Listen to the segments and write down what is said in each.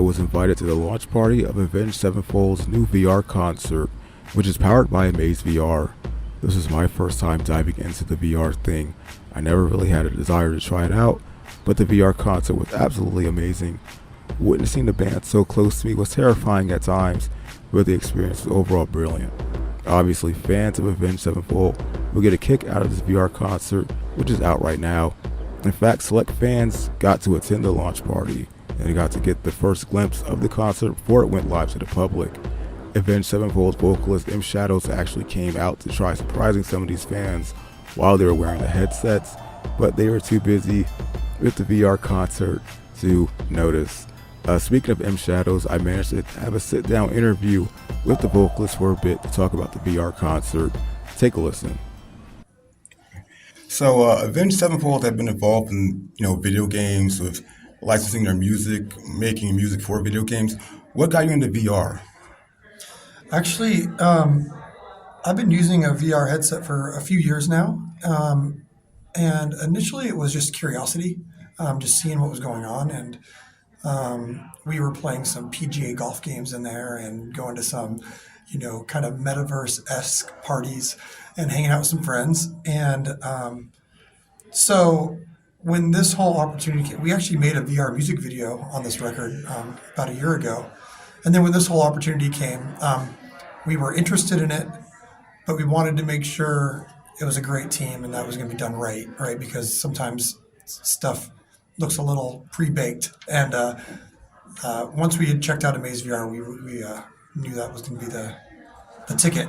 was invited to the launch party of Avenged Sevenfold's new VR concert, which is powered by AmazeVR. This is my first time diving into the VR thing. I never really had a desire to try it out, but the VR concert was absolutely amazing. Witnessing the band so close to me was terrifying at times, but the experience was overall brilliant. Obviously, fans of Avenged Sevenfold will get a kick out of this VR concert, which is out right now. In fact, select fans got to attend the launch party, and they got to get the first glimpse of the concert before it went live to the public. Avenged Sevenfold's vocalist M Shadows actually came out to try surprising some of these fans while they were wearing the headsets, but they were too busy with the VR concert to notice. Speaking of M Shadows, I managed to have a sit-down interview with the vocalist for a bit to talk about the VR concert. Take a listen. So, Avenged Sevenfold have been involved in, video games with licensing their music, making music for video games. What got you into VR? Actually, I've been using a VR headset for a few years now, and initially it was just curiosity, just seeing what was going on, and we were playing some PGA golf games in there and going to some, kind of metaverse-esque parties and hanging out with some friends. And so when this whole opportunity came, we actually made a VR music video on this record about a year ago. And then when this whole opportunity came, we were interested in it, but we wanted to make sure it was a great team and that was going to be done right? Because sometimes stuff looks a little pre-baked. And once we had checked out AmazeVR, we knew that was going to be the ticket.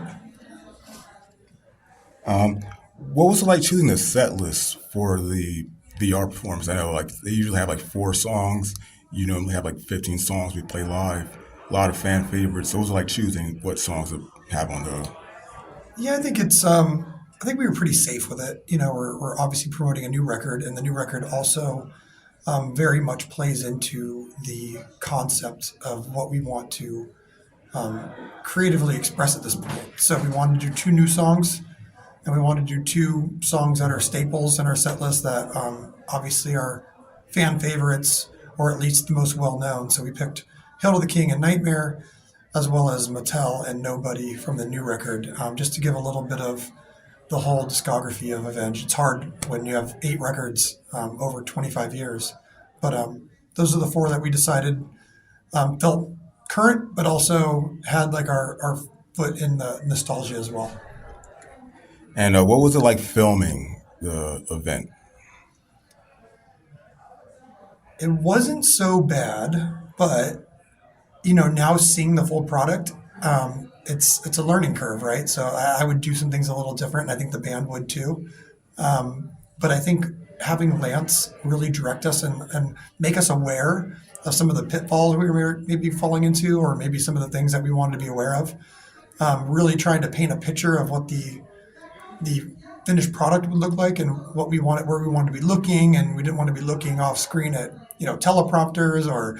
What was it like choosing the set list for the VR performance? I know they usually have 4 songs. You normally have 15 songs we play live. A lot of fan favorites. So it was like choosing what songs to have on those. Yeah, I think it's. I think we were pretty safe with it. We're obviously promoting a new record, and the new record also very much plays into the concept of what we want to creatively express at this point. So we wanted to do 2 new songs, and we wanted to do 2 songs that are staples in our set list that obviously are fan favorites, or at least the most well-known. So we picked Hail to the King and Nightmare, as well as Mattel and Nobody from the new record, just to give a little bit of the whole discography of Avenged. It's hard when you have 8 records over 25 years. But those are the 4 that we decided felt current, but also had our foot in the nostalgia as well. And what was it like filming the event? It wasn't so bad, but now seeing the full product, it's a learning curve, right? So I would do some things a little different, and I think the band would too. But I think having Lance really direct us and make us aware of some of the pitfalls we were maybe falling into, or maybe some of the things that we wanted to be aware of, really trying to paint a picture of what the finished product would look like and what we wanted, where we wanted to be looking, and we didn't want to be looking off screen at teleprompters, or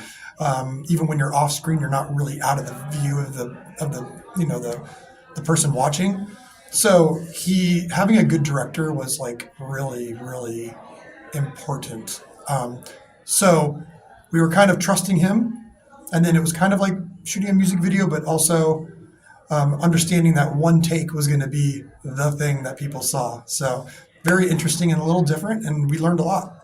even when you're off screen, you're not really out of the view of the person watching. So having a good director was really, really important. So we were kind of trusting him, and then it was kind of like shooting a music video, but also understanding that one take was going to be the thing that people saw. So very interesting and a little different, and we learned a lot.